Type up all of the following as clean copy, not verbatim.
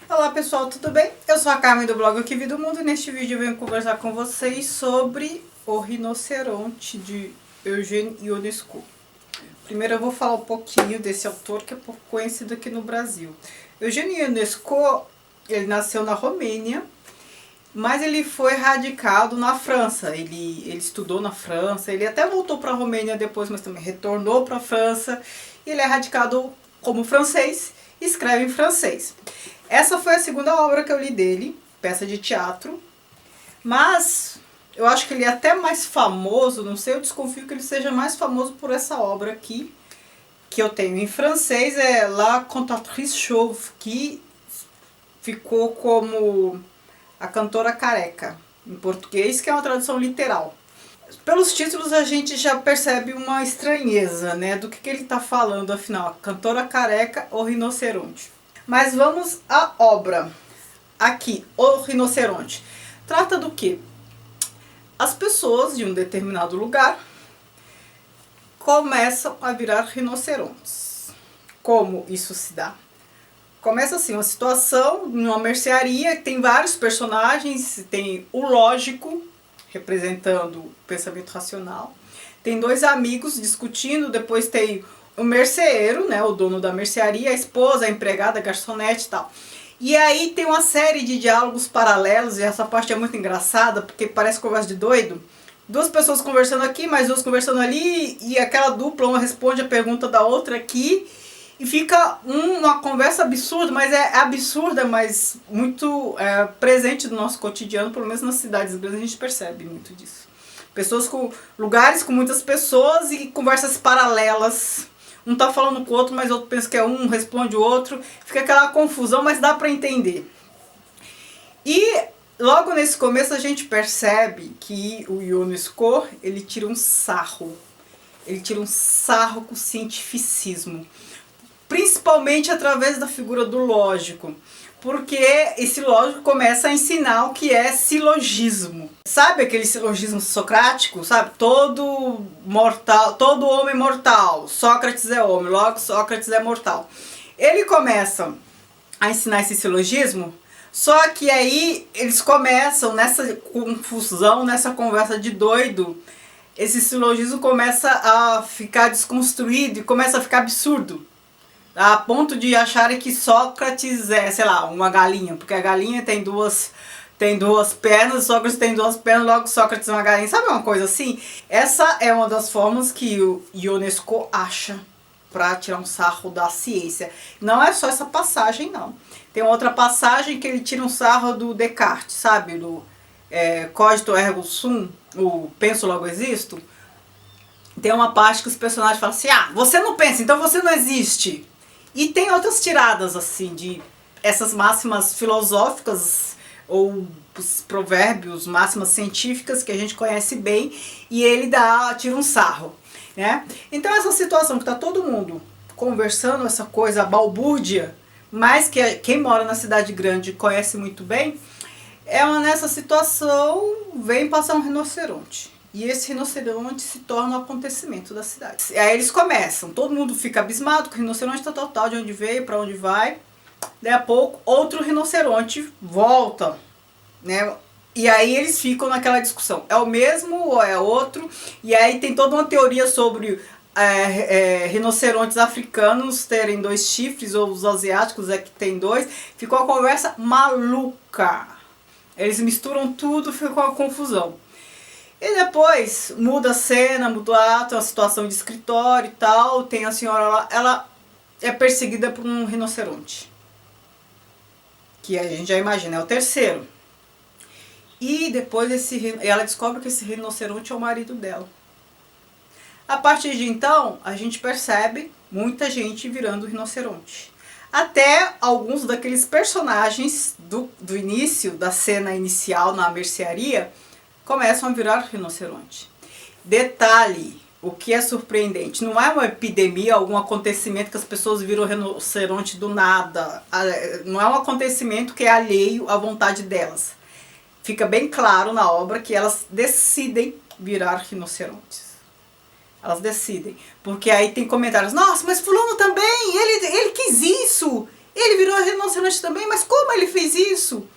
Olá pessoal, tudo bem? Eu sou a Carmen do blog O Que Vi do Mundo e neste vídeo eu venho conversar com vocês sobre O Rinoceronte de Eugène Ionesco. Primeiro eu vou falar um pouquinho desse autor que é pouco conhecido aqui no Brasil. Eugène Ionesco, ele nasceu na Romênia, mas ele foi radicado na França. Ele estudou na França, ele até voltou para a Romênia depois, mas também retornou para a França. Ele é radicado como francês, escreve em francês. Essa foi a segunda obra que eu li dele, peça de teatro, mas eu acho que ele é até mais famoso, não sei, eu desconfio que ele seja mais famoso por essa obra aqui, que eu tenho em francês, é La Cantatrice Chauve, que ficou como A Cantora Careca, em português, que é uma tradução literal. Pelos títulos a gente já percebe uma estranheza, né, do que ele está falando, afinal, A Cantora Careca ou Rinoceronte. Mas vamos à obra. Aqui, O Rinoceronte. Trata do quê? As pessoas de um determinado lugar começam a virar rinocerontes. Como isso se dá? Começa assim, uma situação numa mercearia, tem vários personagens, tem o lógico, representando o pensamento racional, tem dois amigos discutindo, depois tem o merceeiro, né, o dono da mercearia, a esposa, a empregada, a garçonete e tal. E aí tem uma série de diálogos paralelos, e essa parte é muito engraçada, porque parece conversa de doido. Duas pessoas conversando aqui, mais duas conversando ali, e aquela dupla, uma responde a pergunta da outra aqui, e fica uma conversa absurda, mas é absurda, mas muito presente no nosso cotidiano, pelo menos nas cidades grandes a gente percebe muito disso. Pessoas com lugares com muitas pessoas e conversas paralelas. Um tá falando com o outro, mas o outro pensa que é um, responde o outro. Fica aquela confusão, mas dá para entender. E logo nesse começo a gente percebe que o Ionesco, ele tira um sarro. Ele tira um sarro com o cientificismo. Principalmente através da figura do lógico. Porque esse lógico começa a ensinar o que é silogismo. Sabe aquele silogismo socrático? Sabe? Todo mortal, todo homem é mortal. Sócrates é homem, logo Sócrates é mortal. Ele começa a ensinar esse silogismo, só que aí eles começam nessa confusão, nessa conversa de doido, esse silogismo começa a ficar desconstruído e começa a ficar absurdo. A ponto de acharem que Sócrates é, sei lá, uma galinha, porque a galinha tem duas pernas, Sócrates tem duas pernas, logo Sócrates é uma galinha. Sabe uma coisa assim? Essa é uma das formas que o Ionesco acha para tirar um sarro da ciência. Não é só essa passagem, não. Tem outra passagem que ele tira um sarro do Descartes, sabe? Do cogito ergo sum, o penso logo existo. Tem uma parte que os personagens falam assim, ah, você não pensa, então você não existe. E tem outras tiradas, assim, de essas máximas filosóficas ou os provérbios, máximas científicas que a gente conhece bem, e ele tira um sarro, né? Então essa situação que está todo mundo conversando, essa coisa balbúrdia, mas que quem mora na cidade grande conhece muito bem, nessa situação vem passar um rinoceronte. E esse rinoceronte se torna um acontecimento da cidade. Aí eles começam, todo mundo fica abismado com o rinoceronte tal, de onde veio, para onde vai. Daí a pouco, outro rinoceronte volta, né? E aí eles ficam naquela discussão, é o mesmo ou é outro? E aí tem toda uma teoria sobre rinocerontes africanos terem dois chifres, ou os asiáticos que tem dois. Ficou uma conversa maluca. Eles misturam tudo, ficou uma confusão. E depois muda a cena, muda o ato, a situação de escritório e tal. Tem a senhora lá, ela é perseguida por um rinoceronte. Que a gente já imagina, é o terceiro. E depois ela descobre que esse rinoceronte é o marido dela. A partir de então, a gente percebe muita gente virando rinoceronte. Até alguns daqueles personagens do início, da cena inicial na mercearia, começam a virar rinoceronte. Detalhe, o que é surpreendente, não é uma epidemia, algum acontecimento que as pessoas viram rinoceronte do nada. Não é um acontecimento que é alheio à vontade delas. Fica bem claro na obra que elas decidem virar rinocerontes. Elas decidem. Porque aí tem comentários, nossa, mas fulano também, ele quis isso. Ele virou rinoceronte também, mas como ele fez isso?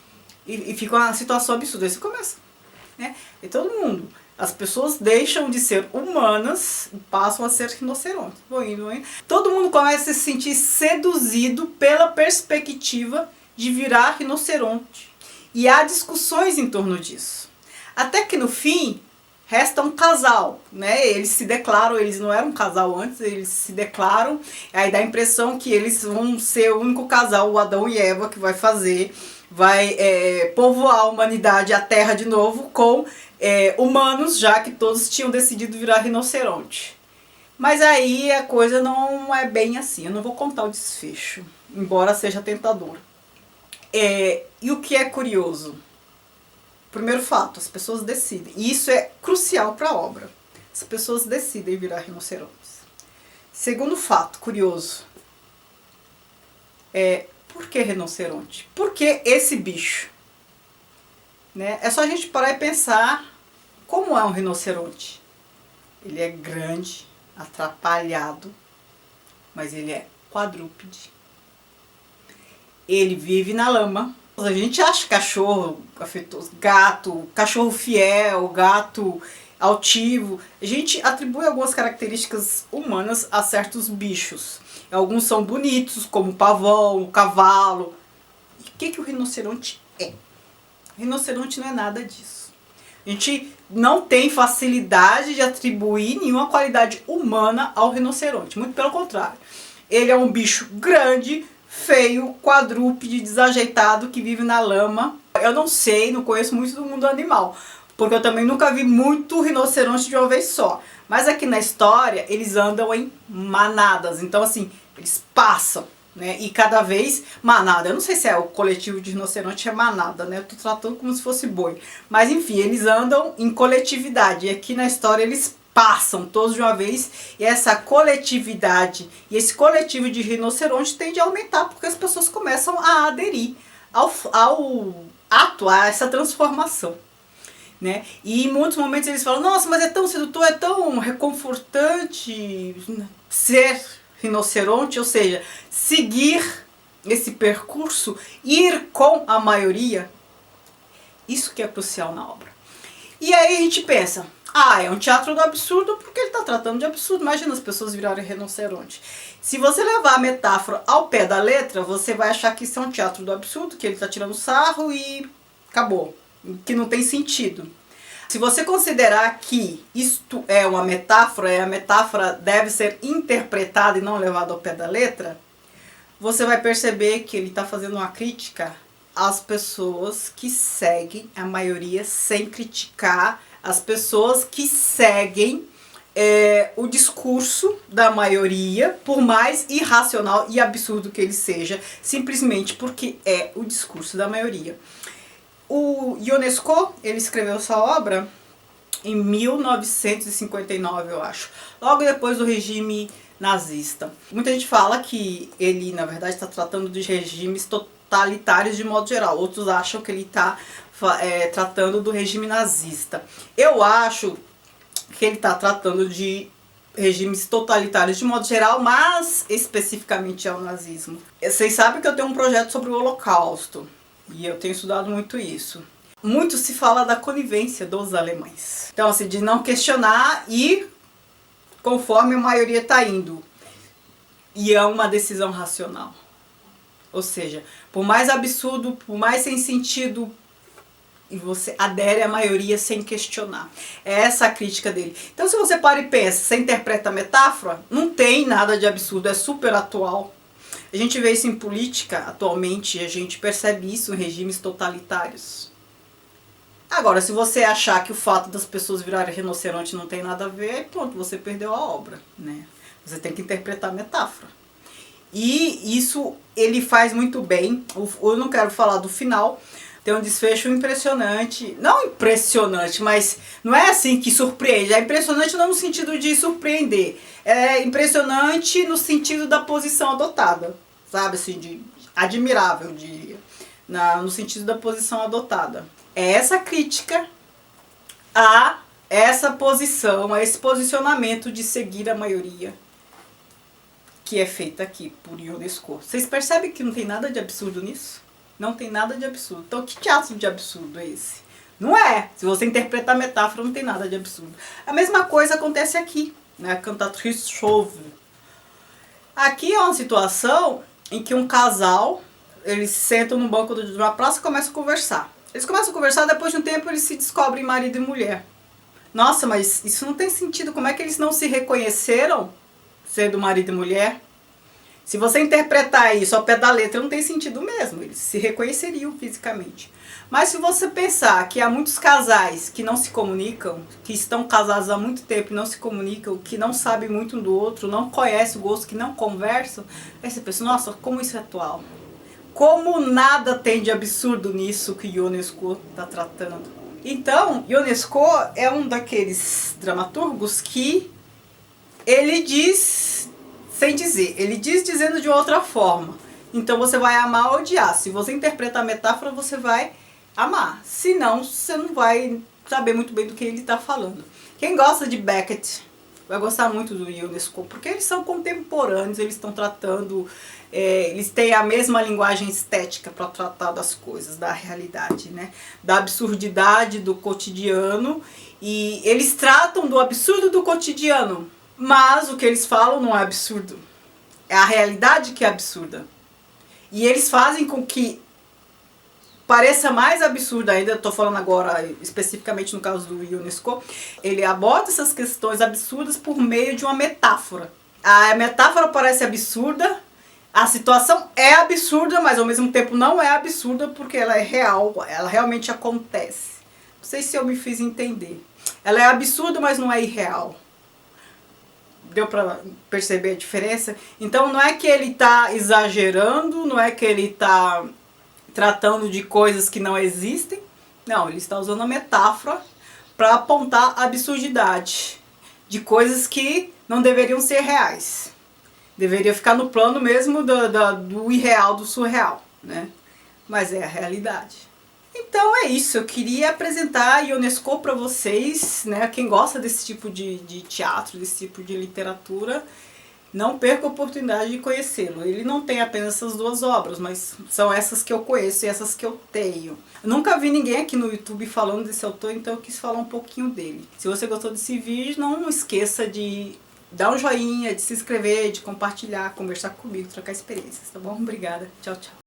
E fica uma situação absurda. Aí você começa, né? E todo mundo, as pessoas deixam de ser humanas e passam a ser rinocerontes. Vão indo, vão indo. Todo mundo começa a se sentir seduzido pela perspectiva de virar rinoceronte. E há discussões em torno disso. Até que no fim, resta um casal, né? Eles se declaram, eles não eram um casal antes, eles se declaram, aí dá a impressão que eles vão ser o único casal, o Adão e Eva, que vai povoar a humanidade, a Terra de novo, com humanos, já que todos tinham decidido virar rinoceronte. Mas aí a coisa não é bem assim, eu não vou contar o desfecho, embora seja tentador. E o que é curioso? Primeiro fato, as pessoas decidem. E isso é crucial para a obra. As pessoas decidem virar rinocerontes. Segundo fato, curioso. Por que rinoceronte? Por que esse bicho? Né? É só a gente parar e pensar como é um rinoceronte. Ele é grande, atrapalhado, mas ele é quadrúpede. Ele vive na lama. A gente acha cachorro afetuoso, gato, cachorro fiel, gato altivo. A gente atribui algumas características humanas a certos bichos. Alguns são bonitos, como o pavão, o cavalo. E o que o rinoceronte é? O rinoceronte não é nada disso. A gente não tem facilidade de atribuir nenhuma qualidade humana ao rinoceronte. Muito pelo contrário. Ele é um bicho grande, feio, quadrúpede, desajeitado, que vive na lama. Eu não sei, não conheço muito do mundo animal, porque eu também nunca vi muito rinoceronte de uma vez só. Mas aqui na história, eles andam em manadas, então assim, eles passam, né? E cada vez manada. Eu não sei se é o coletivo de rinoceronte é manada, né? Eu tô tratando como se fosse boi. Mas enfim, eles andam em coletividade. E aqui na história eles passam todos de uma vez, e essa coletividade e esse coletivo de rinoceronte tende a aumentar, porque as pessoas começam a aderir ao ato, a essa transformação, né? E em muitos momentos eles falam, nossa, mas é tão sedutor, é tão reconfortante ser rinoceronte, ou seja, seguir esse percurso, ir com a maioria. Isso que é crucial na obra. E aí a gente pensa, é um teatro do absurdo porque ele está tratando de absurdo. Imagina as pessoas virarem rinoceronte. Se você levar a metáfora ao pé da letra, você vai achar que isso é um teatro do absurdo, que ele está tirando sarro e acabou. Que não tem sentido. Se você considerar que isto é uma metáfora, e a metáfora deve ser interpretada e não levada ao pé da letra, você vai perceber que ele está fazendo uma crítica às pessoas que seguem a maioria sem criticar as pessoas que seguem o discurso da maioria, por mais irracional e absurdo que ele seja, simplesmente porque é o discurso da maioria. O Ionesco, ele escreveu essa obra em 1959, eu acho, logo depois do regime nazista. Muita gente fala que ele, na verdade, está tratando de regimes totalitários de modo geral. Outros acham que ele está tratando do regime nazista. Eu acho que ele está tratando de regimes totalitários de modo geral, mas especificamente ao nazismo. Vocês sabem que eu tenho um projeto sobre o Holocausto e eu tenho estudado muito isso. Muito se fala da conivência dos alemães. Então, assim, de não questionar e conforme a maioria está indo. E é uma decisão racional. Ou seja, por mais absurdo, por mais sem sentido, e você adere à maioria sem questionar. É essa a crítica dele. Então, se você para e pensa, você interpreta a metáfora, não tem nada de absurdo, é super atual. A gente vê isso em política atualmente, a gente percebe isso em regimes totalitários. Agora, se você achar que o fato das pessoas virarem rinoceronte não tem nada a ver, pronto, você perdeu a obra, né? Você tem que interpretar a metáfora. E isso ele faz muito bem. Eu não quero falar do final. Tem um desfecho impressionante. Não impressionante, mas não é assim que surpreende. É impressionante não no sentido de surpreender. É impressionante no sentido da posição adotada. Sabe, assim, de admirável, no sentido da posição adotada. É essa crítica a essa posição, a esse posicionamento de seguir a maioria, que é feita aqui por Ionesco. Vocês percebem que não tem nada de absurdo nisso? Não tem nada de absurdo. Então, que teatro de absurdo é esse? Não é. Se você interpretar a metáfora, não tem nada de absurdo. A mesma coisa acontece aqui, né? Cantatrice chauve. Aqui é uma situação em que um casal, eles sentam no banco de uma praça e começam a conversar. Eles começam a conversar, depois de um tempo eles se descobrem marido e mulher. Nossa, mas isso não tem sentido. Como é que eles não se reconheceram sendo marido e mulher? Se você interpretar isso ao pé da letra, não tem sentido mesmo. Eles se reconheceriam fisicamente. Mas se você pensar que há muitos casais que não se comunicam, que estão casados há muito tempo e não se comunicam, que não sabem muito um do outro, não conhecem o gosto, que não conversam, aí você pensa, nossa, como isso é atual. Como nada tem de absurdo nisso que Ionesco está tratando. Então, Ionesco é um daqueles dramaturgos que ele diz sem dizer, ele diz dizendo de outra forma. Então você vai amar ou odiar. Se você interpretar a metáfora, você vai amar. Se não, você não vai saber muito bem do que ele está falando. Quem gosta de Beckett vai gostar muito do Ionesco, porque eles são contemporâneos, eles estão tratando, eles têm a mesma linguagem estética para tratar das coisas, da realidade, né? Da absurdidade do cotidiano, e eles tratam do absurdo do cotidiano, mas o que eles falam não é absurdo, é a realidade que é absurda. E eles fazem com que pareça mais absurdo ainda, estou falando agora especificamente no caso do Ionesco, ele aborda essas questões absurdas por meio de uma metáfora. A metáfora parece absurda, a situação é absurda, mas ao mesmo tempo não é absurda porque ela é real, ela realmente acontece. Não sei se eu me fiz entender. Ela é absurda, mas não é irreal. Deu para perceber a diferença? Então não é que ele está exagerando, não é que ele está tratando de coisas que não existem. Não, ele está usando a metáfora para apontar a absurdidade de coisas que não deveriam ser reais. Deveria ficar no plano mesmo do irreal, do surreal, né? Mas é a realidade. Então é isso, eu queria apresentar Ionesco para vocês, né? Quem gosta desse tipo de teatro, desse tipo de literatura, não perca a oportunidade de conhecê-lo. Ele não tem apenas essas duas obras, mas são essas que eu conheço e essas que eu tenho. Eu nunca vi ninguém aqui no YouTube falando desse autor, então eu quis falar um pouquinho dele. Se você gostou desse vídeo, não esqueça de dar um joinha, de se inscrever, de compartilhar, conversar comigo, trocar experiências, tá bom? Obrigada. Tchau, tchau.